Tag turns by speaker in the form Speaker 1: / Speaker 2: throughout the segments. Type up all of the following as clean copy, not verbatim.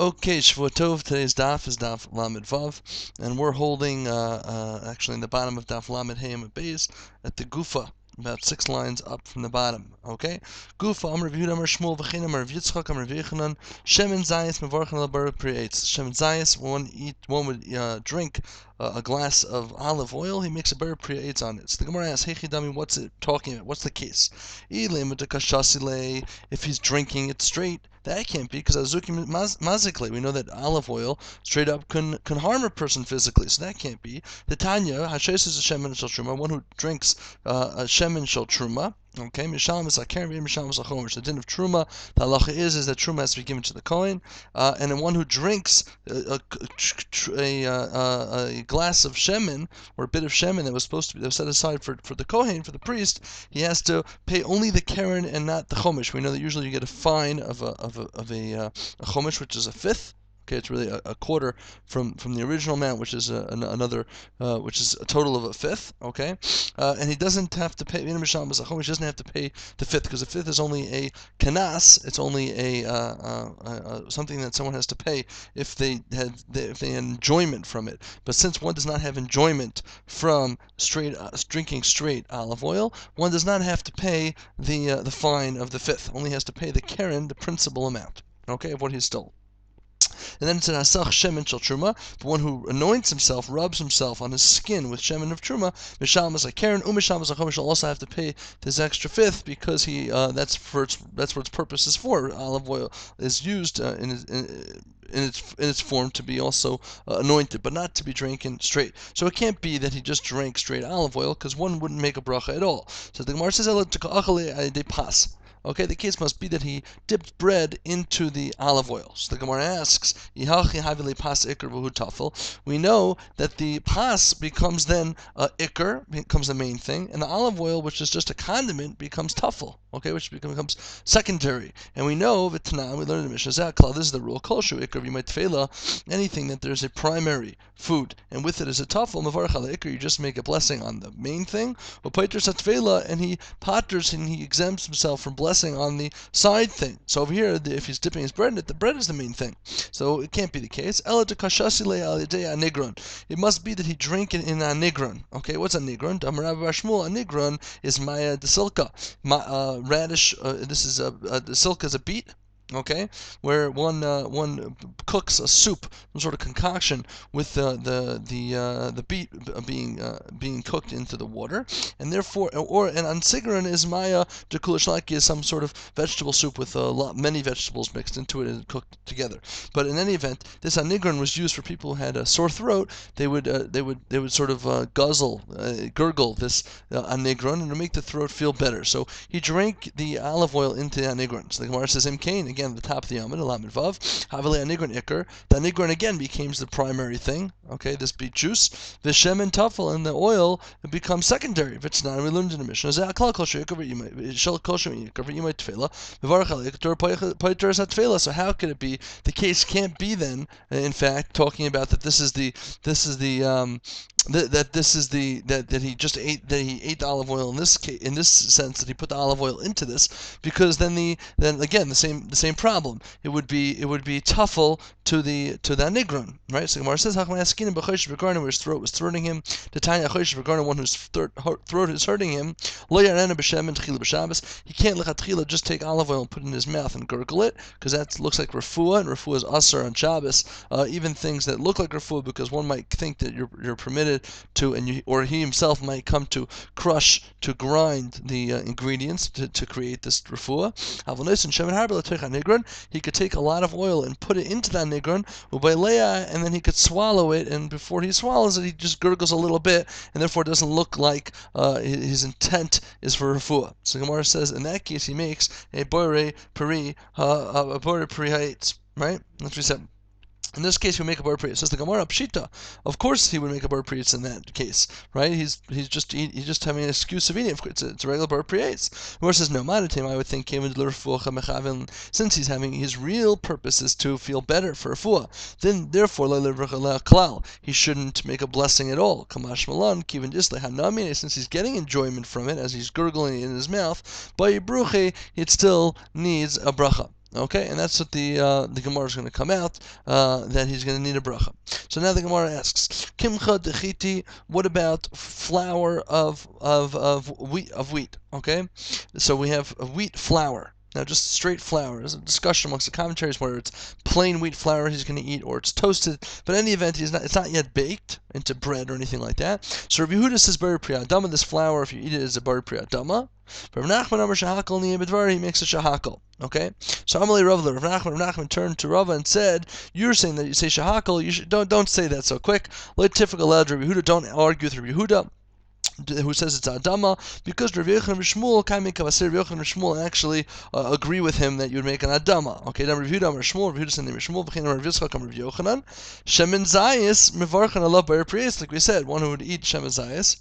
Speaker 1: Okay, Shavuot Tov. Today's daf is daf Lamed Vav, and we're holding actually in the bottom of daf Lamed Hayim Beis at the Gufa, about 6 lines up from the bottom. Okay, Gufa Amar Yehuda Amar Shmuel V'chein Amar Yitzchak Amar Yechanan Shemen Zayis Mevarchen Al Bar Pri'etz. Shemen Zayis, one would drink a glass of olive oil, he makes a bar pri'etz on it. So the Gemara asks, Hey Chidami, what's it talking about? What's the case? If he's drinking it straight, that can't be, because azuki mazikle. We know that olive oil straight up can harm a person physically, so that can't be. The Tanya hashes is a shemen shel truma, one who drinks a shemen shel truma. Okay, mishalim is akeren, mishalim is a chomer. The din of truma, the halacha is that truma has to be given to the kohen, and then one who drinks a glass of shemen or a bit of shemen that was set aside for the kohen, for the priest, he has to pay only the keren and not the chomish. We know that usually you get a fine of a chomish, which is a fifth. Okay, it's really a quarter from the original amount, which is another, which is a total of a fifth. Okay, and he doesn't have to pay. Chomish doesn't have to pay the fifth, because the fifth is only a kanas. It's only a something that someone has to pay if they had enjoyment from it. But since one does not have enjoyment from drinking straight olive oil, one does not have to pay the fine of the fifth. Only has to pay the keren, the principal amount. Okay, of what he stole. And then it's an asach shemen shel truma, the one who anoints himself, rubs himself on his skin with shemen of truma. Misham is a keren, umisham is a chomish. Will also have to pay this extra fifth, because he that's what its purpose is for. Olive oil is used in its form to be also anointed, but not to be drinking straight. So it can't be that he just drank straight olive oil, because one wouldn't make a bracha at all. So the Gemara says, de pas. Okay, the case must be that he dipped bread into the olive oil. So the Gemara asks, we know that the pas becomes then ikr, becomes the main thing, and the olive oil, which is just a condiment, becomes tafel, okay, which becomes secondary. And we know, we learned in the Mishnah, this is the rule, kol shu ikr v'yimay tefela, anything that there's a primary food, and with it is a tafel, mevarach al ikr, you just make a blessing on the main thing, and he potters and he exempts himself from blessing on the side thing. So over here, if he's dipping his bread in it, the bread is the main thing. So it can't be the case. It must be that he drank it in a nigron. Okay, what's a nigron? A nigron is maya de silka. Radish, this is the silka is a beet. Okay, where one cooks a soup, some sort of concoction with the beet being cooked into the water, and therefore, and ansigron is maya dekulashaki, is some sort of vegetable soup with many vegetables mixed into it and cooked together. But in any event, this anigron was used for people who had a sore throat. They would sort of gurgle this anigron, and to make the throat feel better. So he drank the olive oil into the anigron. So the Gemara says, Imkain, again, the top of the Amid, Lamed Vav, Havale Anigron Iker. The Anigron again becomes the primary thing, okay, this beet juice. The Shemen Tafel, and the oil, it becomes secondary. If it's not, we learned in the Mishnah, so how could it be? The case can't be then, in fact, talking about that he ate the olive oil in this case, in this sense, that he put the olive oil into this, because then again the same problem. It would be tafel to the anigron, right? So Gemara says, where his throat was throating him. The Tanya one whose throat is hurting him. He can't lechatchila just take olive oil and put it in his mouth and gurgle it, because that looks like refuah, and refuah is asur on Shabbos. Even things that look like refuah, because one might think that you're permitted to, or he himself might come to crush, to grind the ingredients to create this refuah. He could take a lot of oil and put it into that nigron, and then he could swallow it, and before he swallows it, he just gurgles a little bit, and therefore it doesn't look like his intent is for refuah. So Gemara says, in that case, he makes a borei peri ha'etz, right? That's what he said. In this case, we make a bar prius. Says the Gemara Pshita. Of course, he would make a bar prius in that case, right? He's just having an excuse of eating. It's a regular bar prius. The Gemara says no. I would think since he's having his real purpose is to feel better for a fuah, then therefore he shouldn't make a blessing at all. Kamash malan kivin disle hanami. Since he's getting enjoyment from it as he's gurgling it in his mouth, by bruche, it still needs a bracha. Okay, and that's what the Gemara is going to come out, that he's going to need a bracha. So now the Gemara asks, Kimcha dechiti, what about flour of wheat? Okay, so we have a wheat flour. Now, just straight flour. There's a discussion amongst the commentaries whether it's plain wheat flour he's going to eat or it's toasted. But in any event, it's not yet baked into bread or anything like that. So Rabbi Yehuda says, Bari Priyadama, this flour, if you eat it, is a Bari Priyadama. Rav Nachman Amar Shahakal Niyeh B'dvar, he makes a Shahakal. Okay, so Amalei Rav Nachman turned to Rava and said, "You're saying that you say Shahakal. You don't say that so quick. Let typical Rabbi Yehuda. Don't argue with Rabbi Yehuda, who says it's Adama, because Rav Yochanan and Shmuel, Kaimei Kavasir, Rav Yochanan and Shmuel actually agree with him that you would make an Adama. Okay, then Rav Yehuda Amar Shmuel, Rav Yehuda said Shmuel, V'chein Rav Yitzchak Amar Rav Yochanan, Shemen Zayis Mevarchan Allah Bar Priyas, like we said, one who would eat Shemen Zayis,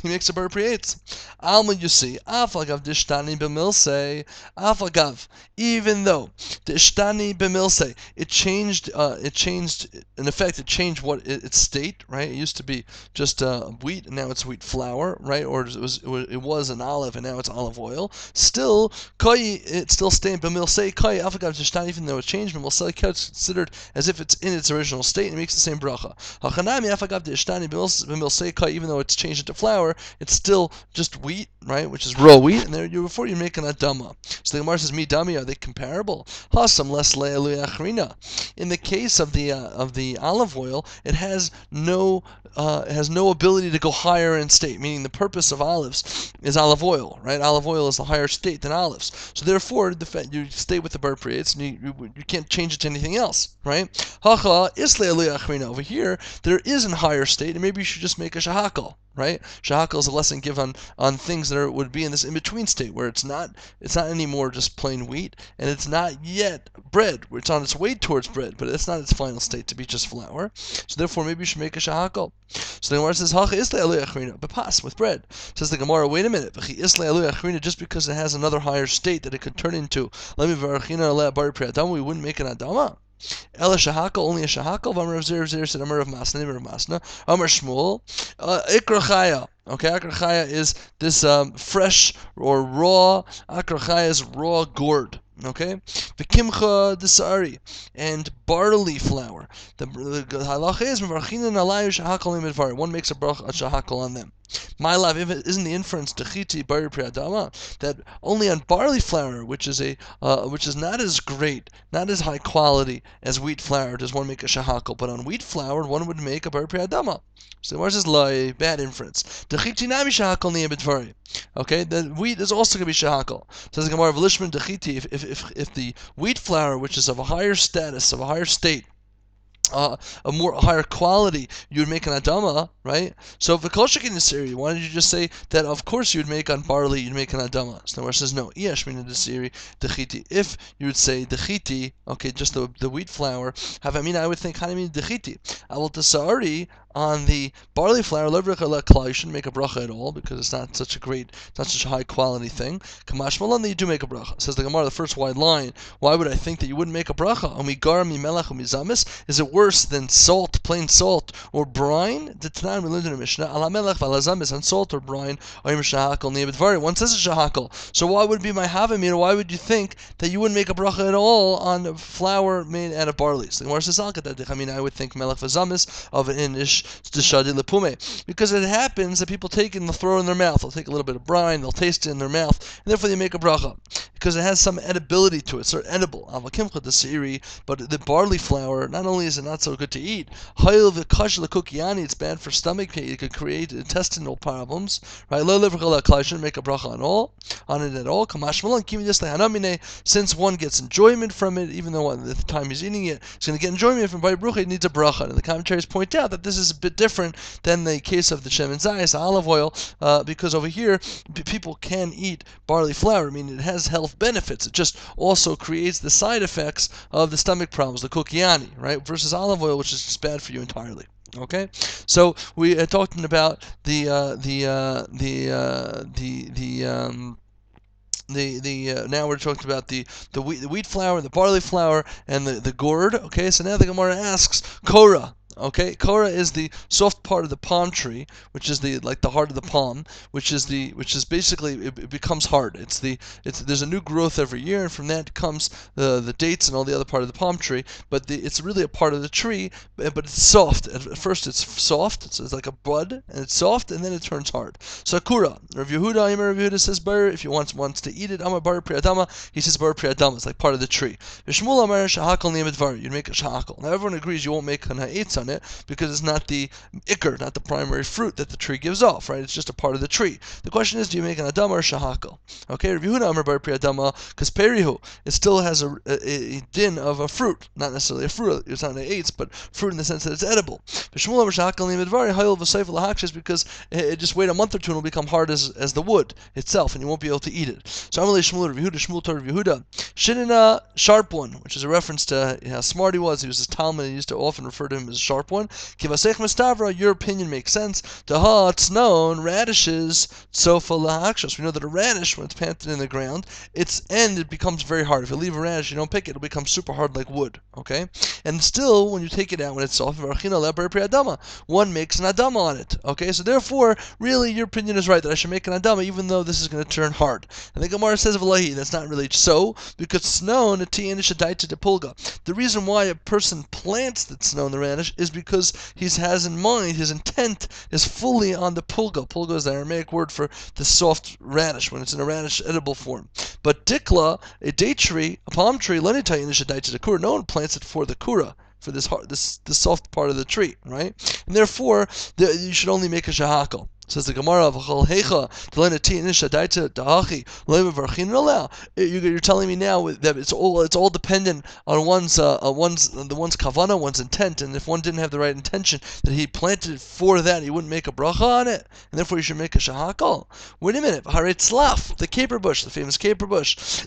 Speaker 1: he makes a bar prietz. Alma, you see, afagav dishtani b'milsei, afagav, even though the ishtani b'milsei, it changed, in effect, it changed what its state, right? It used to be just wheat, and now it's wheat flour, right? Or it was an olive, and now it's olive oil. Still, koi, it's still staying b'milsei, koi, afagav dishtani, even though it changed, b'milsei, it's considered as if it's in its original state, and it makes the same bracha. Hachanami, afagav dishtani b'milsei, koi, even though it's changed into flour, it's still just wheat, right? Which is raw wheat, and before you make an adama. So the Gemara says, "Mi dami, are they comparable?" Hasam les le'elu. In the case of the olive oil, it has no ability to go higher in state. Meaning the purpose of olives is olive oil, right? Olive oil is a higher state than olives. So therefore, you stay with the bar prietz, and you can't change it to anything else, right? Hacha is le'elu. Over here, there is a higher state, and maybe you should just make a shahakal. Right? Shahakal is a lesson given on things that would be in this in-between state where it's not anymore just plain wheat, and it's not yet bread, where it's on its way towards bread, but it's not its final state to be just flour. So therefore, maybe you should make a shahakal. So the Gemara says, Hacha isle alu achrina, but pass with bread. Says the Gemara, wait a minute, isle alu achrina, just because it has another higher state that it could turn into, let me varachina ala bar priyadama, we wouldn't make an adama. Ela shahakal, only a shahakal. V'amar Rav Zir said Amar Rav Masna, Rav Masna, Amar Shmuel, Ikra Chaya. Okay, Akra Chaya is this fresh or raw. Akra Chaya is raw gourd. Okay, the kimcha desari and barley flour. The halacha is mevarchinan alayu shahakal imidvar. One makes a shahakal on them. My love, if it isn't the inference dechiti bari priyadama that only on barley flour, which is not as great, not as high quality as wheat flour, does one make a shahakal, but on wheat flour one would make a bari priyadama. So the Gemara says, "Loi, bad inference. Dechiti nami shahakal niyabidvari." Okay, the wheat is also going to be shahakal. Says the Gemara, "V'lishman dechiti." If the wheat flour, which is of a higher status, of a higher state, a higher quality, you would make an adama, right? So if a kol shekin desiri, why did you just say that? Of course, you would make on barley, you'd make an adama. So the Gemara says no. Yesh min desiri dechiti. If you would say dechiti, okay, just the wheat flour. Have I mean? I would think hanami dechiti. I will tasari on the barley flour. You shouldn't make a bracha at all because it's not such a high quality thing. Kamash malan that you do make a bracha. Says the Gemara, the first wide line. Why would I think that you wouldn't make a bracha? Omigar mi melach umizamis. Is it worse than salt, plain salt, or brine? The Tanan we learned in the Mishnah, ala melech v'alazamis, on salt or brine, or shahakal niyabidvari. One says it's shahakal. So why would it be my havamina? Why would you think that you wouldn't make a bracha at all on flour made out of barley? So the Gemara says, I would think melech v'zamis of an inish t'shadi lepume, because it happens that people take it and they'll throw it in their mouth. They'll take a little bit of brine, they'll taste it in their mouth, and therefore they make a bracha because it has some edibility to it. It's sort of edible. But the barley flour, not only is it not so good to eat, it's bad for stomach. It could create intestinal problems. Right? Shouldn't make a bracha on it at all. Since one gets enjoyment from it, even though at the time he's eating it, he's going to get enjoyment from it. It needs a bracha. And the commentaries point out that this is a bit different than the case of the shemen zayis, olive oil, because over here people can eat barley flour. I mean, it has health benefits. It just also creates the side effects of the stomach problems, the kukiani, right? Versus olive oil, which is just bad for you entirely. Okay, so we are talking about now we're talking about the wheat flour, the barley flour, and the gourd. Okay, so now the Gemara asks Korah. Okay, kora is the soft part of the palm tree, which is the heart of the palm, which is basically it becomes hard. There's a new growth every year, and from that comes the dates and all the other part of the palm tree. But it's really a part of the tree, but it's soft. At first, it's soft. It's like a bud, and it's soft, and then it turns hard. Sakura. Rav Yehuda, Rav Yehuda says bar if he wants to eat it. Amar bar priyadama. He says bar priyadama. It's like part of the tree. Shmuel Amar shahakal ni'amidvar. You'd make a shahakal. Now everyone agrees you won't make an ha'etz on it because it's not the ikr, not the primary fruit that the tree gives off, right? It's just a part of the tree. The question is, do you make an adama or shahakal? Okay, Rav Yehuda Amar bar priyadama, because perihu, it still has a din of a fruit, not necessarily a fruit. It's not an eitz, but fruit in the sense that it's edible. Shmuel Amar shahakal ni'amidvar hayol v'seif l'hakshis, because it just wait a month or two and it'll become hard as the wood itself, and you won't be able to eat it. So Amalei Shmuel Rav Yehuda, Shmuel told Rav Yehuda, Shinina, sharp one, which is a reference to how smart he was. He was his Talmud, and he used to often refer to him as a sharp one. Kivasech Mistavra, your opinion makes sense. Daha, it's known, radishes, Tsofa lahakshas. We know that a radish, when it's planted in the ground, its end, it becomes very hard. If you leave a radish, you don't pick it, it'll become super hard like wood, okay? And still, when you take it out, when it's soft, one makes an adama on it, okay? So therefore, really, your opinion is right, that I should make an adama, even though this is going to turn hard. And the Gemara says of Lahi, that's not really so, because it's known, the reason why a person plants the snow in the radish is because he has in mind, his intent is fully on the pulga. Pulga is the Aramaic word for the soft radish, when it's in a radish edible form. But dikla, a date tree, a palm tree, no one plants it for the kura, for this soft part of the tree, right? And therefore, you should only make a shahakal. Says the Gemara of you're telling me now that it's all dependent on one's kavana, one's intent, and if one didn't have the right intention, that he planted it for that, he wouldn't make a bracha on it, and therefore you should make a shahakal. Wait a minute, tzlaf, the caper bush, the famous caper bush,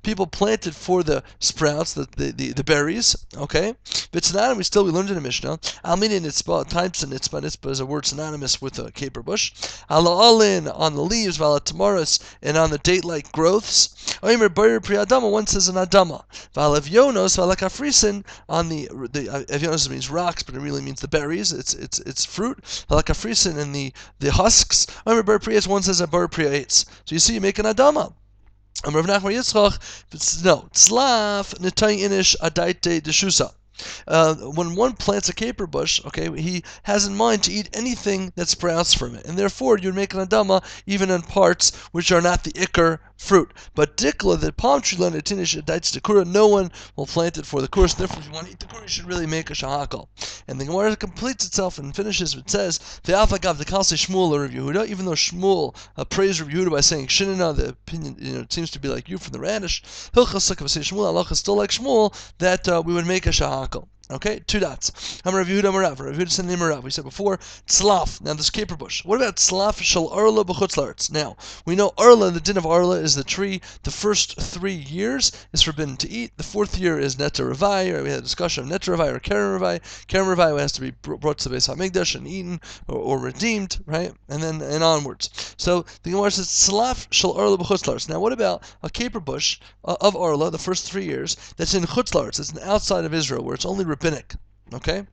Speaker 1: people planted for the sprouts, the berries, okay? But we learned in the Mishnah, Alminin Nitzba, times and Nitzba is a word synonymous with a caper bush. Ala'alin, on the leaves, Valatamaris, and on the date-like growths. Oimer Bayer Priadama, one says an Adama. Valavyonos, Valakafrisin, on the Avyonos means rocks, but it really means the berries, it's fruit. Valakafrisin, and the husks. Oimer Bayer Prias, one says a Bayer Priates. So you see, you make an Adama. Rav Nachman Yitzchak, no, Tzlaf, Nitay Inish, Adaite Deshusa. When one plants a caper bush, okay, he has in mind to eat anything that sprouts from it, and therefore you'd make an adama even on parts which are not the ikar fruit. But dikla, the palm tree, no one will plant it for the kura. Therefore, if you want to eat the kura, you should really make a shahakal. And the Gemara completes itself and finishes. It says, the Afagav, the Kalse Shmuel or Rav Yehuda, even though Shmuel praised Rav Yehuda by saying Shinina, the opinion, it seems to be like you from the radish. Hilchas Shmuel, Allah is still like Shmuel, that we would make a shahakal. Okay, two dots. Rav Yehuda Marav. Rav Yehuda said Marav. We said before, tzlaf. Now this caper bush. What about tzlaf shel arla b'chutzlaretz? Now, we know arla, the din of arla is the tree. The first 3 years is forbidden to eat. The 4th year is neta ravai, or we had a discussion of neta ravai or keren ravai. Keren ravai has to be brought to the Beis HaMikdash and eaten or redeemed, right? And then onwards. So the Gemara says tzlaf shel arla b'chutzlaretz. Now, what about a caper bush of arla, the first 3 years, that's in chutzlaretz, it's outside of Israel, where it's only rabbinic, okay?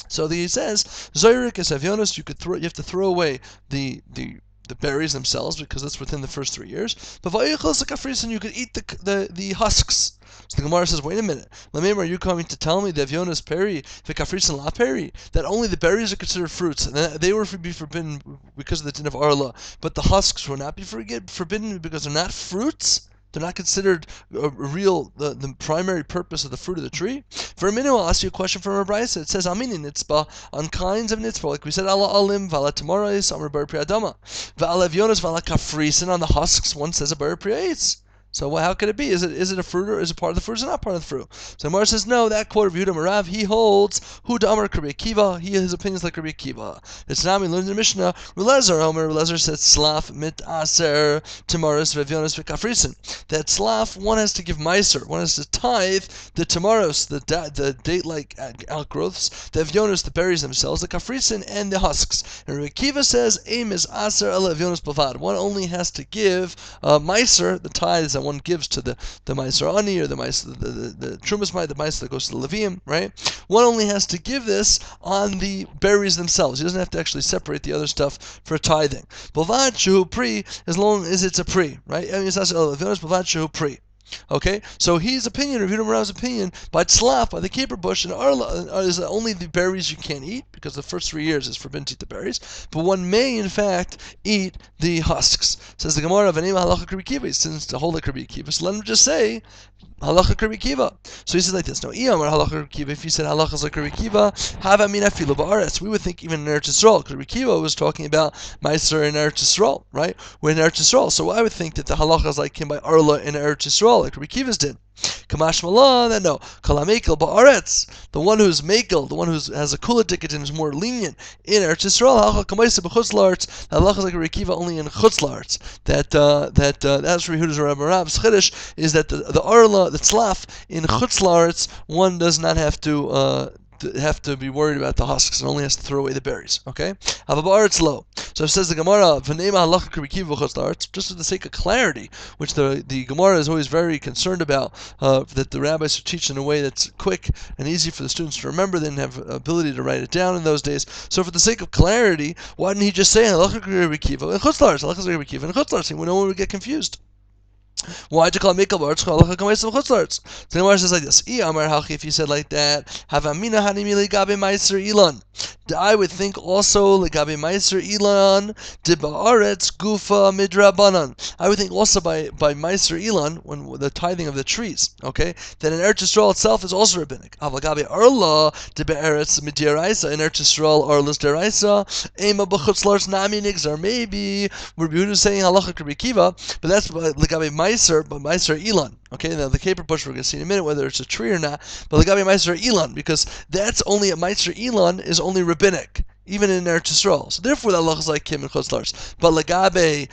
Speaker 1: So he says, Zoyrik is avyonos, you have to throw away the berries themselves because that's within the first 3 years. But va'yichos you could eat the husks. So the Gemara says, wait a minute, Lamem, are you coming to tell me that avyonos peri, v'kafrisin la peri, that only the berries are considered fruits, and they were to be forbidden because of the din of arla, but the husks will not be forbidden because they're not fruits? They're not considered the primary purpose of the fruit of the tree. For a minute, I'll ask you a question from Rabrisa. It says, Amini nitzba, on kinds of nitzba, like we said, Ala alim, vala tamarais, amar bar priadama, vala avyonos, vala kafrisin, on the husks, one says a bar priates. So how could it be? Is it a fruit or is it part of the fruit? Is it not part of the fruit? So Mar says no. That quote of Yehuda Marav, he holds Hu Damar Rabbi Akiva. His opinion is like Rabbi Akiva. It's now we learned in the Mishnah. Relezer Omer Relezer says Slaf mit aser tamaros v'avyonos v'kafrisin. That slaf, one has to give meiser, one has to tithe the tamaros, the date-like outgrowths, the avyonos, the berries themselves, the kafrisin, and the husks. And Rabbi Akiva says aim is aser el avyonos bavad. One only has to give meiser, the tithes, and one gives to the Meiser Ani or the Trumas Mai, the Meiser that goes to the Levium, right? One only has to give this on the berries themselves. He doesn't have to actually separate the other stuff for tithing. Bilvad Shehu Pri, as long as it's a Pri, right? Bilvad Shehu Pri. Okay, so his opinion, Rav Yehuda Rav's opinion, by tzlaf, by the caper bush, and arla is only the berries you can't eat, because the first 3 years is forbidden to eat the berries, but one may, in fact, eat the husks. Says the Gemara, V'nei halacha Rabbi Akiva, since the whole like Rabbi Akiva, so let him just say, halacha Rabbi Akiva. So he says like this, no, halacha Rabbi Akiva, if he said halacha is like Rabbi Akiva, hava mina filu ba'aretz, we would think even in Eretz Yisrael, because Rabbi Akiva was talking about Meiser in Eretz Yisrael, right? We're in Eretz Yisrael, so I would think that the halacha is like him by Arla in Eretz Yisrael, like Rabbi Akiva's did. Kamash Malan, then no. Kalamekel ba'aretz, the one who's mekel, the one who has a kula ticket and is more lenient in Eretz Yisrael, halacha kamaisa b'chutz la'aretz, the halacha is like Rabbi Akiva only in chutz la'aretz. That's Rabbi Yehuda's Rav's chiddush, is that the Arla, the tzlaf in chutz la'aretz, one does not have to be worried about the husks and only has to throw away the berries. Okay? Havabaretz low. So it says the Gemara, just for the sake of clarity, which the Gemara is always very concerned about, that the rabbis should teach in a way that's quick and easy for the students to remember. They didn't have ability to write it down in those days. So for the sake of clarity, why didn't he just say halacha Rabbi Akiva and chutzlars? Halacha Rabbi Akiva and chutzlars. No one would get confused. Why to call Mikal Bar Tzchalacha Kamayis Chutzlarts? The Gemara says like this: if you said like that, Havamina Hanimi Legabe Meiser Ilan. I would think also Legabe Meiser Ilan Dibaaretz Gufa Midrabanan. I would think also by Meiser Ilan, when the tithing of the trees, okay, that in Eretz Yisrael itself is also rabbinic. Avagabe Arla Dibaaretz Midyaraisa, in Eretz Yisrael Arla's Deraisa Ema B'Chutzlarts Nami Nigzar. Maybe Rabbi Yehuda is saying Halacha Rabbi Akiva, but that's Legabe Meiser, but Meiser Ilan. Okay, now the caper bush we're going to see in a minute whether it's a tree or not, but Legabe Meiser Ilan, because that's only a Meiser Ilan is only rabbinic, even in Eretz Yisrael. So therefore the halacha is like him and chutzlars. But Legabe,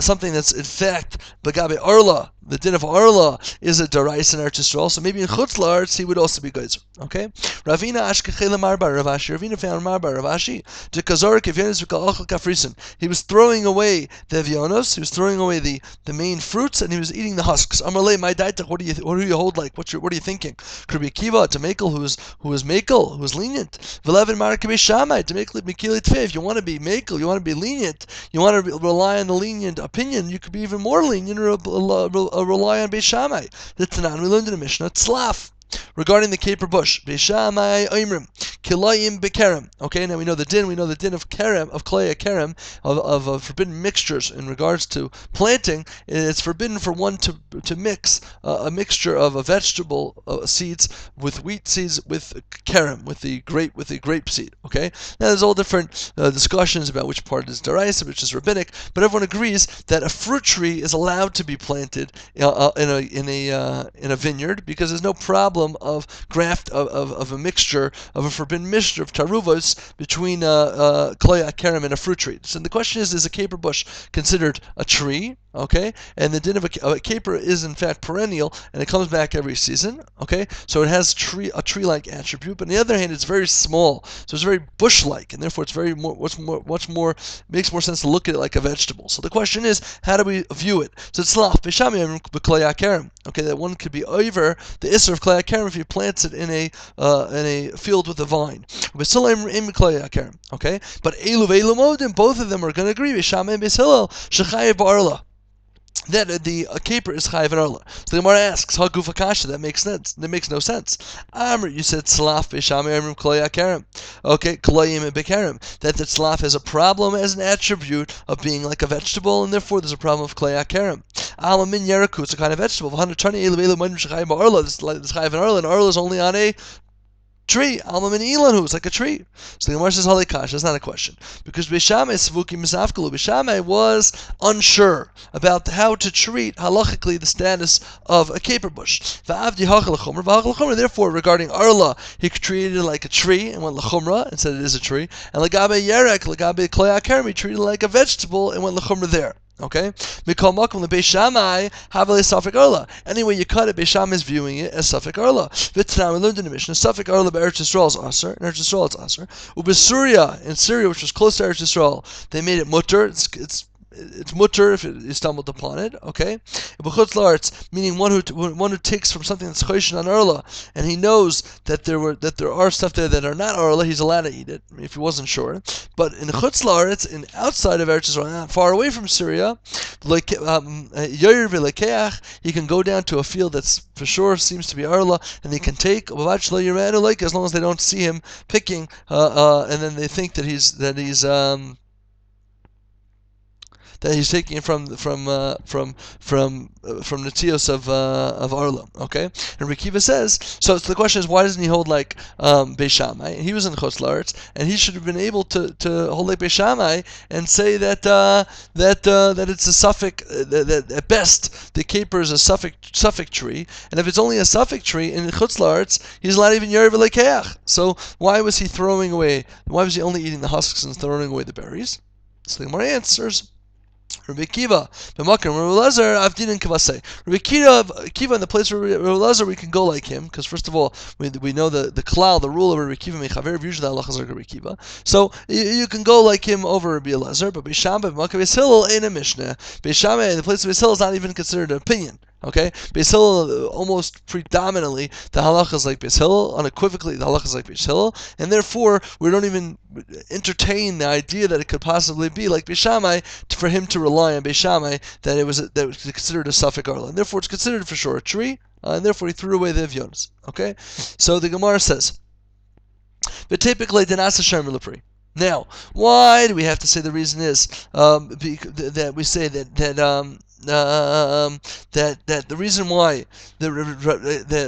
Speaker 1: something that's in fact Legabe Arla, the din of Arla is a darais in Eretz Yisrael, so maybe in chutzlars he would also be good. Okay? Ravina ashkechele marbar Ravashi. Ravina found marbar Ravashi. De kazorik evyonos v'kal achal kafrisin. He was throwing away the evyonos. He was throwing away the main fruits, and he was eating the husks. Amarle, my daitach. What do you hold like? What are you thinking? Rabbi Akiva to Mekel, who is Mekel, who is lenient. V'levin markabe Shammai to Mekel mikili tfei. If you want to be Mekel, you want to be lenient, you want to rely on the lenient opinion, you could be even more lenient or rely on Beis Shammai. The Tanan we learned in the Mishnah Tzlaf. Regarding the caper bush, Beis Shammai oimrim kilayim bekerem. Okay, now we know the din of kerem, of klei kerem, of forbidden mixtures in regards to planting. It's forbidden for one to mix a mixture of a vegetable seeds with wheat seeds with kerem, with the grape seed. Okay, now there's all different discussions about which part is deraisa, which is rabbinic, but everyone agrees that a fruit tree is allowed to be planted in a vineyard because there's no problem of graft of a mixture of a forbidden mixture of taruvos between klei kerem and a fruit tree. So the question is a caper bush considered a tree? Okay, and the din of a caper is in fact perennial, and it comes back every season. Okay, so it has a tree-like attribute, but on the other hand, it's very small, so it's very bush-like, and therefore it's makes more sense to look at it like a vegetable. So the question is, how do we view it? So it's tzlaf b'shami b'klei kerem. Okay, that one could be over the isser of klei kerem if he plants it in a field with a vine. Okay, but elu ve'elu modim, both of them are going to agree. B'shami and b'shilel shechayev ba'arla, that the caper is chayiv and arla. So the Gemara asks, "Ha gufa kasha?" That makes sense. That makes no sense. Amr, you said tzlaf b'shamei amrim klei kerem. Okay, kloyim and bekerem. That the tzlaf has a problem as an attribute of being like a vegetable, and therefore there's a problem of klei kerem. Alamin yeraku, it's a kind of vegetable. V'hanatani elu elu modim shechayiv ba'arla. This chayiv and arla, and arla is only on a tree. Alma min ilan, who is like a tree. So the Gemara says halikash. That's not a question, because Beis Shammai svuki misafkalu. Beis Shammai was unsure about how to treat halachically the status of a caper bush. Va'avdi hachal l'chumra, v'hachal l'chumra. Therefore, regarding arla, he treated it like a tree and went l'chumra and said it is a tree. And legabe yerek, legabe klei kerem, he treated it like a vegetable and went l'chumra there. Okay, Mikol Makom Beis Shammai Havali Safek Arla. Anyway, you cut it. Beis Shammai is viewing it as Safek Arla. V'tnam, we learned in the Mishnah, Safek Arla be'Eretz Yisrael is Aser. In Eretz Yisrael it's Aser. Ubesuria, in Syria, which was close to Eretz Yisrael, they made it mutter. It's it's mutter if you stumbled upon it. Okay, b'chutz la'aretz, meaning one who takes from something that's choshen on arla, and he knows that there are stuff there that are not arla, he's allowed to eat it if he wasn't sure. But in chutz la'aretz, in outside of Eretz Yisrael, not far away from Syria, like he can go down to a field that's for sure seems to be arla, and they can take as long as they don't see him picking, and then they think that he's taking it from Netios of Arla. Okay, and Rekiva says so. The question is, why doesn't he hold like Beis Shammai? He was in Chutz La'aretz, and he should have been able to hold like Beis Shammai and say that it's a suffix, that at best the caper is a suffix tree, and if it's only a suffix tree in Chutz La'aretz, he's not even Yerev Lekeach. So why was he throwing away? Why was he only eating the husks and throwing away the berries? So the Gemara answers. Rabbi Kiva, B'makam, Rabbi Elazar, Avdin and Kavasei. Rabbi Kiva, in the place where Rabbi Elazar, we can go like him, because first of all, we know the klal, the rule of Rabbi Kiva Mechaver, usually the halacha is like Rabbi Kiva. So you can go like him over Rabbi Elazar, but Beis Shammai, B'makam, Beis Hillel ain't a mishnah. Beis Shammai, in the place of Beis Hillel, is not even considered an opinion. Okay, Beis Hillel, almost predominantly, the halacha is like Beis Hillel, unequivocally the halacha is like Beis Hillel, and therefore we don't even entertain the idea that it could possibly be like Beis Shammai for him to rely on Beis Shammai that it was considered a suffix arla, and therefore it's considered for sure a tree, and therefore he threw away the evyonis. Okay, so the Gemara says, "V'typically denasa shermer lepri." Now, why do we have to say the reason is that we say that the reason why the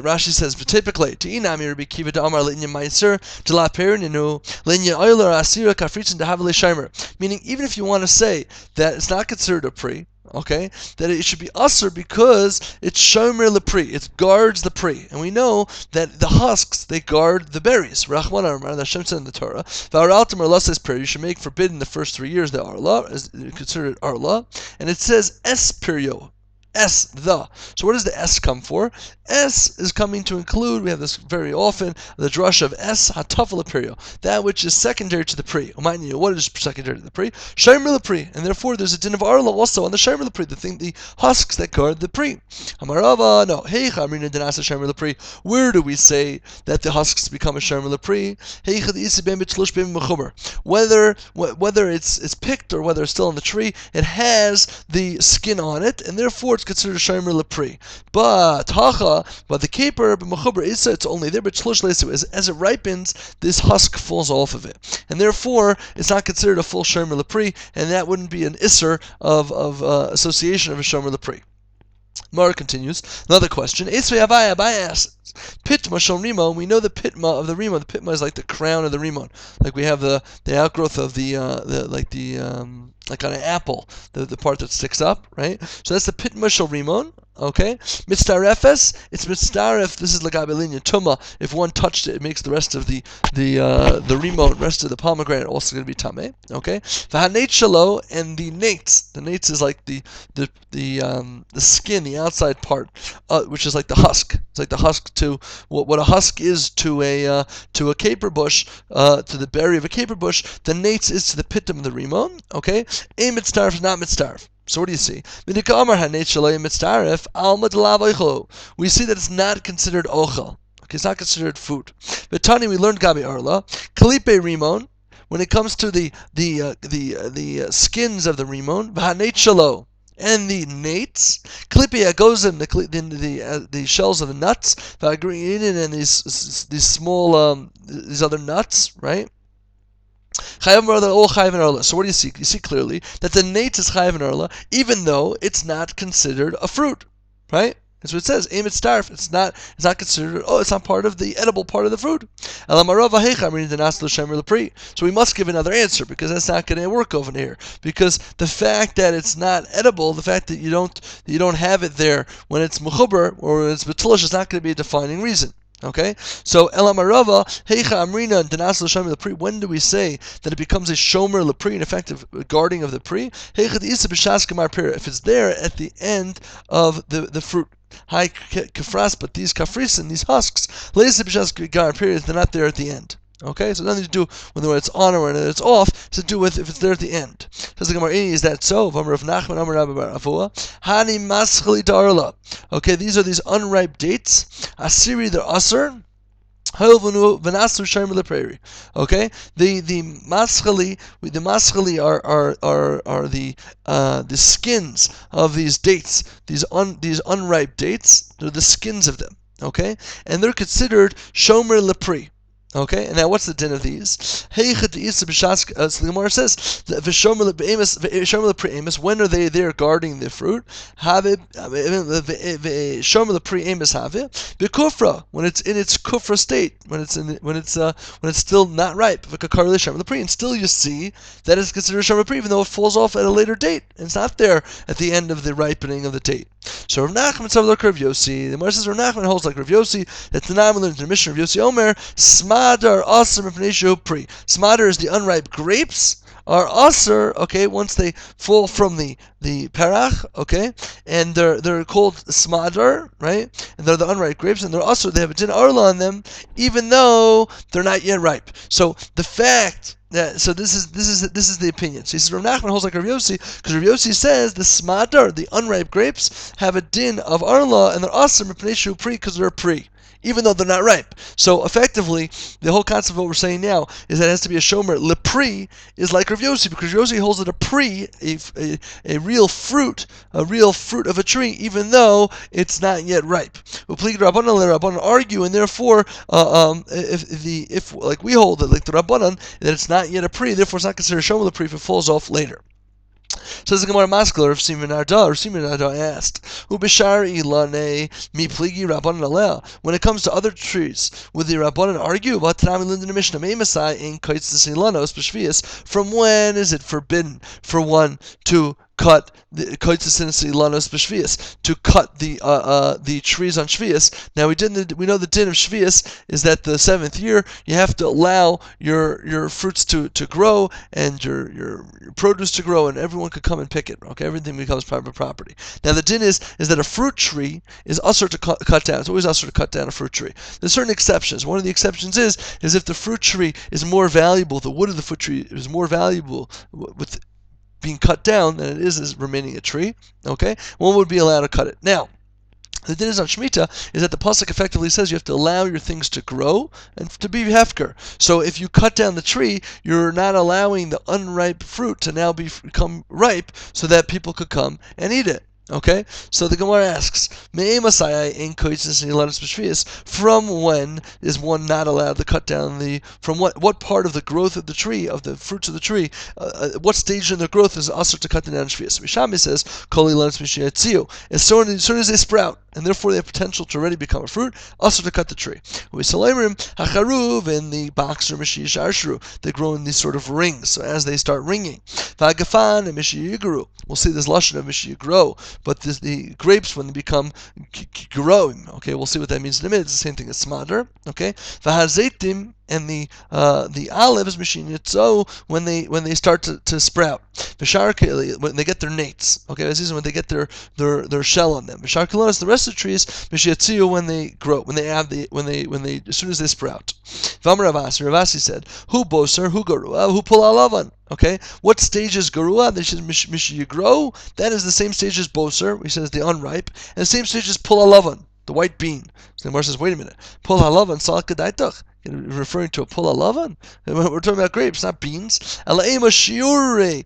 Speaker 1: Rashi says typically to inami Rabbi Kiva to Amar linya meiser to la perininu linya oiler asira kafritzin to havle shimer, meaning even if you want to say that it's not considered a pri, okay, that it should be usher because it's shomer lepri, it guards the pri, and we know that the husks they guard the berries. Rachman Amar, the Hashem said in the Torah, v'araltem arla prayer, you should make forbidden the first 3 years the arla, is considered arla, and it says es perio. S, the. So what does the S come for? S is coming to include, we have this very often, the drush of S, hatafel perio, that which is secondary to the pri. What is secondary to the pri? Shomer lepri, and therefore there's a din of arla also on the shomer lepri, the husks that guard the pri. Amarava, no, hey chamrina denasa shomer lepri. Where do we say that the husks become a shomer lepri? Hey chad isi ben b'tlush ben mechuber. Whether it's picked or whether it's still on the tree, it has the skin on it, and therefore it's considered a shomer lepri. But the caper b'mechuber isa, it's only there, but shlush lesu, as it ripens, this husk falls off of it, and therefore it's not considered a full shomer lepri, and that wouldn't be an isser of association of a shomer lepri. Mara continues. Another question. Esvei Abai asks, Pitma shom rimon. We know the pitma of the rimon. The pitma is like the crown of the rimon. Like we have the outgrowth of like on an apple, the part that sticks up, right? So that's the pitma shel rimon. Okay, mitzdarefes. It's mitzdaref. This is lagabelinia tuma. If one touched it, it makes the rest of the rimon, rest of the pomegranate also going to be tameh. Okay, v'haneit shelo, and the nates. The nates is like the skin, the outside part, which is like the husk. It's like the husk to what a husk is to a caper bush, to the berry of a caper bush. The nates is to the pitum of the rimon. Okay, a mitzdaref, not mitzdaref. So what do you see? We see that it's not considered ochel. Okay, it's not considered food. Tani, we learned gabi arla kalipe rimon. When it comes to the skins of the rimon, v'haneit shelo, and the nates, klipia goes in the shells of the nuts, and these small these other nuts, right? Chayav Arla, all Chayav and Arla. So what do you see? You see clearly that the nates is Chayav and Arla, even though it's not considered a fruit, right? That's what it says. Aim it starf. It's not considered. Oh, it's not part of the edible part of the fruit. So we must give another answer because that's not going to work over here. Because the fact that it's not edible, the fact that you don't have it there when it's mechuber or when it's betulish is not going to be a defining reason. Okay, so Elamarava, Heicha Amrina, Danas L'Shomer Lepri. When do we say that it becomes a Shomer Lepri, an effective guarding of the Pri? Heicha D'Isa B'Shas Gemar Pira. If it's there at the end of the fruit. Hi Kafras, but these kafrisin, these husks, L'Isa B'Shas Gemar Pira, they're not there at the end. Okay, so nothing to do with when it's on or when it's off. It's to do with if it's there at the end. Says the Gemara, is that so? Okay, these are these unripe dates. Asiri, they're asr. Okay, the maschali are the skins of these dates, these unripe dates. They're the skins of them. Okay, and they're considered shomer lepri. Okay, and now what's the din of these? So the Gemara says, when are they there guarding the fruit? When it's in its kufra state, when it's still not ripe, and still you see that it's considered shomer lepri, even though it falls off at a later date. It's not there at the end of the ripening of the date. So Rav Nachman says like Rav Yossi. The Gemara says Rav Nachman holds like Rav Yossi that the Tanam learns in the Mishnah of Yossi Omer, Smadar Aser Mipnei Pri. Smadar is the unripe grapes are aser, okay, once they fall from the perach, okay, and they're called smadar, right? And they're the unripe grapes, and they're aser. They have a din arla on them, even though they're not yet ripe. So the fact so this is the opinion. So he says Rav Nachman holds like Rav Yossi because Rav Yossi says the smadar, the unripe grapes, have a din of arla and they're aser mipnei pri because they're pri, even though they're not ripe. So effectively, the whole concept of what we're saying now is that it has to be a shomer. Lepri is like Rav Yossi because Rav Yossi holds it a pri, a real fruit of a tree, even though it's not yet ripe. Rabbanan argue, and therefore, if like we hold it, like the Rabbanan, that it's not yet a pri, therefore it's not considered shomer lepri if it falls off later. Says the Gemara Maskler of Siman Arda asked, Ubishari ilane mi pligi Rabbanan aleh. When it comes to other trees, would the Rabbanan argue about Tanami Lind in the Mishnah Meimasai in Kaitzis Ilanos B'Shvius? From when is it forbidden for one to cut the to cut the trees on Shvius? Now we know the din of Shvius is that the 7th year you have to allow your fruits to grow and your produce to grow, and everyone could come and pick it. Okay, everything becomes private property. Now the din is that a fruit tree is usher to cut down. It's always usher to cut down a fruit tree. There's certain exceptions. One of the exceptions is if the fruit tree is more valuable, the wood of the fruit tree is more valuable with being cut down than it is remaining a tree, okay, one would be allowed to cut it. Now, the din is on Shemitah is that the pasuk effectively says you have to allow your things to grow and to be hefker. So if you cut down the tree, you're not allowing the unripe fruit to now become ripe so that people could come and eat it. Okay, so the Gemara asks, from when is one not allowed to cut down from what part of the growth of the tree, of the fruits of the tree, what stage in the growth is also to cut down Shvius? Mishami says, as soon as they sprout, and therefore they have potential to already become a fruit, also to cut the tree. And the boxer they grow in these sort of rings, so as they start ringing. Vagafan and Mishiyiguru, we'll see this lashon of Mishiyigro, but the grapes when they become growing, okay, we'll see what that means in a minute. It's the same thing as smadar, okay. Vahazeitim and the olives Mishinitzo when they start to sprout. When they get their nates, okay, this is when they get their shell on them. Visharkilonis, the rest of the trees Mishiatziu when they grow, when they as soon as they sprout. Ravasi said, Hu boser, hu garua, hu pulalavan. Okay, what stage is garua? This is mishiyigro. That is the same stage as boser. He says the unripe, and the same stage as pulalavan, the white bean. So the Gemara says, wait a minute, pulalavan salakadaitach. Referring to a pula lavan? We're talking about grapes, not beans. Alaima shiure,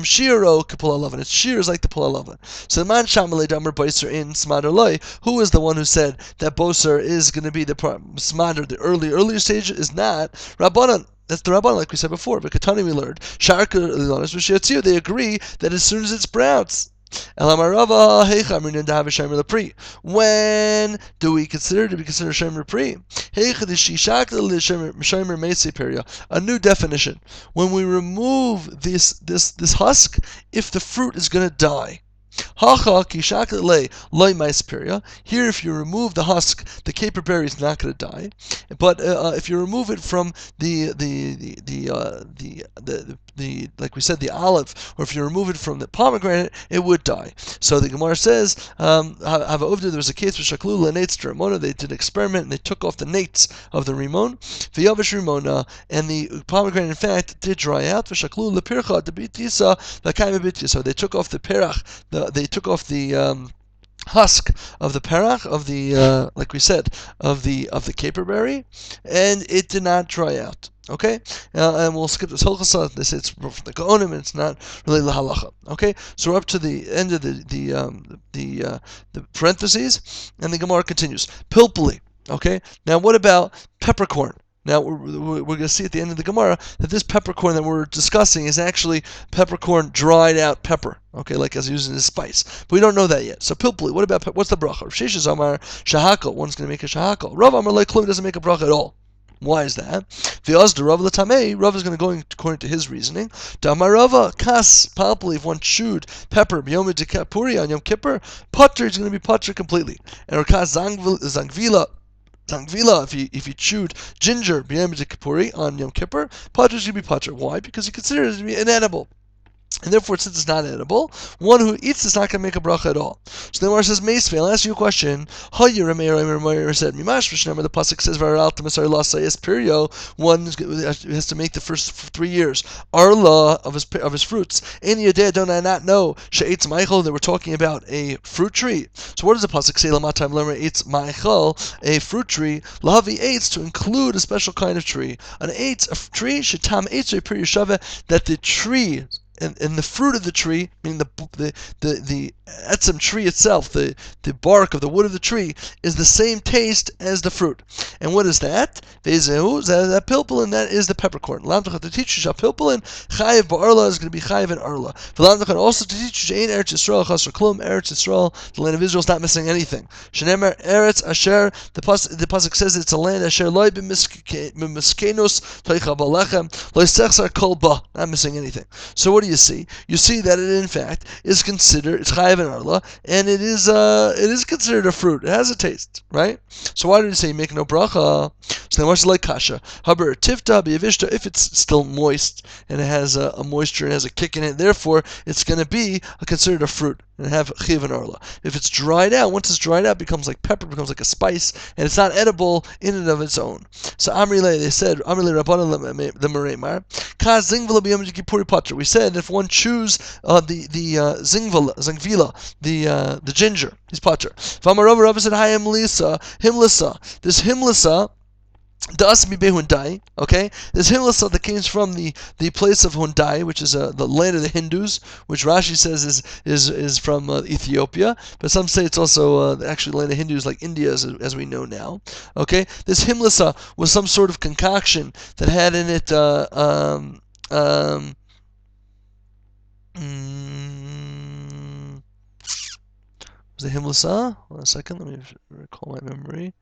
Speaker 1: shiro kapula lavan. It's shear is like the pula lavan. So the man shamalei damer boser in smader. Who is the one who said that boser is going to be the smader? The earlier stage is not Rabbanan. That's the Rabbanan, like we said before. But Katani we learned. They agree that as soon as it sprouts. When do we consider to be considered Shomer Pri? A new definition. When we remove this husk, if the fruit is going to die. Here, if you remove the husk, the caper berry is not going to die. But if you remove it from the like we said, the olive, or if you remove it from the pomegranate, it would die. So the Gemara says, there was a case with Shaklu Lenates to Ramona. They did an experiment and they took off the nates of the Rimon, V'yavish Rimona, and the pomegranate in fact did dry out. V'Shaklu Lepircha Debitisa V'Kaima Bitisa. So they took off the perach, they took off the husk of the perach, of the like we said, of the caperberry, and it did not dry out. Okay, and we'll skip this hilchasa. They say it's from the Gaonim, and it's not really the halacha. Okay, so we're up to the end of the parentheses, and the Gemara continues. Pilpuli. Okay, now what about peppercorn? Now, we're going to see at the end of the Gemara that this peppercorn that we're discussing is actually peppercorn dried out pepper, okay, like as using as spice. But we don't know that yet. So, pilpuli, what's the bracha? Rav Sheshes Amar shahakal, one's going to make a shahakal. Rav Amar like klum doesn't make a bracha at all. Why is that? V'yaz the Rav l'tamei, Rav is going to go according to his reasoning. Damar Rava kas palpuli, if one chewed pepper b'yom dekapuri on Yom Kippur, putter is going to be putter completely. And kas zangvila, if you chewed ginger b'yom dekapuri on Yom Kippur, putter is going to be putter. Why? Because he considers it to be inedible. And therefore, since it's not edible, one who eats is not going to make a bracha at all. So the Gemara says, Meisvei, I'll ask you a question. Said, Mimash, the pasuk says, one has to make the first 3 years arla of his fruits. And Yodea, don't I not know she'etz meichel, that we're talking about a fruit tree. So what does the pasuk say? Lamatam lemer eitz meichel, a fruit tree. Lahavi eitz, to include a special kind of tree. An eitz, a tree, shetam eitz pir yeshava, that the tree and the fruit of the tree, meaning the etzem tree itself, the bark of the wood of the tree, is the same taste as the fruit. And what is that? That pilpul, and that is the peppercorn. To teach you pilpul chayiv ba'arla is going to be chayiv in arla. Also to teach you Eretz Yisrael chasar klum, Eretz Yisrael, the land of Israel, is not missing anything. Shenemer Eretz Asher, the pasuk says it's a land Asher loy b'miskenos toicha balechem loy sechsar kol ba, not missing anything. So what do you see? You see that it in fact is considered, it's chayiv in arla, and it is considered a fruit. It has a taste, right? So why did he say make no bracha? So then what's like kasha? Haber tifta b'yavishta, if it's still moist and it has a moisture and has a kick in it, therefore it's going to be considered a fruit and have chiv and arla. If it's dried out, once it's dried out, it becomes like pepper, becomes like a spice, and it's not edible in and of its own. So Amrile, they said, Amrile Rabbanan the Mereimar, Ka zingvila b'yom kippuri pater. We said if one chews the zingvila, the ginger, he's pater. V'amar Rava said, Hi himlisa. This himlisa, Da'asmi be Hundai, okay? This himlasa that came from the place of Hundai, which is the land of the Hindus, which Rashi says is from Ethiopia, but some say it's also actually the land of Hindus like India, as we know now. Okay, this himlasa was some sort of concoction that had in it was the himlasa? Hold on a second, let me recall my memory.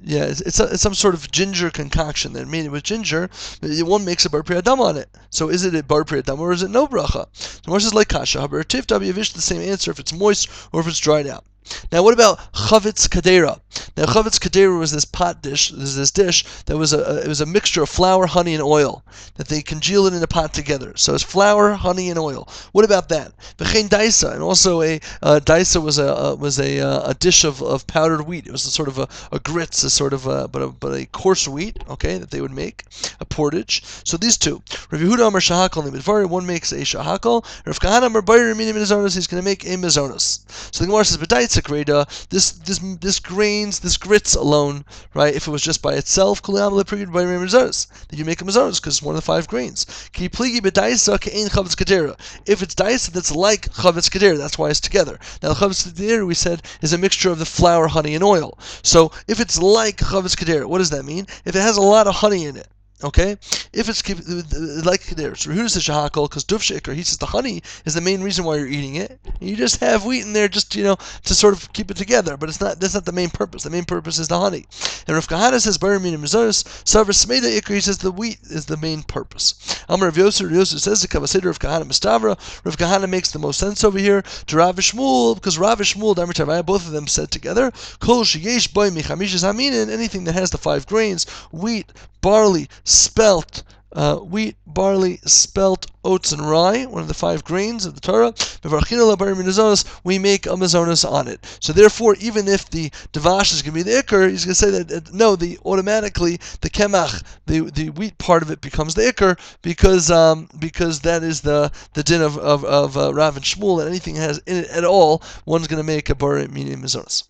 Speaker 1: Yeah, it's some sort of ginger concoction that made it with ginger. One makes a bar pri adam on it. So is it a bar pri adam or is it no bracha? The Moshe is like kasha. Haber tif dabiyavish, the same answer if it's moist or if it's dried out. Now, what about chavetz kadera? Now, chavetz kadera was this dish that was it was a mixture of flour, honey, and oil that they congealed it in a pot together. So it's flour, honey, and oil. What about that? V'chein daisa, and also a daisa was a dish of powdered wheat. It was a sort of a grits, a sort of but a coarse wheat, okay, that they would make a portage. So these two, Rav Yehuda Amar shahakal nimidvari, one makes a shahakal. Rav Kahana Amar bayir minim mizonos, he's going to make a mizonos. So the Gemara says, this grits alone, right? If it was just by itself, that you make a mizonos because it's one of the 5 grains. If it's daisa that's like chavetz kadera, that's why it's together. Now, chavetz kadera, we said, is a mixture of the flour, honey, and oil. So if it's like chavetz kadera, what does that mean? If it has a lot of honey in it, Okay, if it's like there, so Rehuda says shahakol because duf sheikar. He says the honey is the main reason why you're eating it. You just have wheat in there, just to sort of keep it together. But it's not. That's not the main purpose. The main purpose is the honey. And Rav Kahana says baramin and mizoros. Savar smeda ikar. He says the wheat is the main purpose. Amar Rav Yosef says the kavaseder Rav Kahana mistavra. Rav Kahana makes the most sense over here to Rav Shmuel because Rav Shmuel Damar Tavaya, both of them said together kol sheyesh boy michamishes haminin, anything that has the 5 grains, wheat, barley, spelt, oats, and rye, one of the 5 grains of the Torah. We make a mazonos on it. So therefore, even if the devash is going to be the ikr, he's going to say that no, automatically the kemach, the wheat part of it becomes the ikr because that is the din of Rav and Shmuel, and anything that has in it at all, one's going to make a bar meaning mazonos.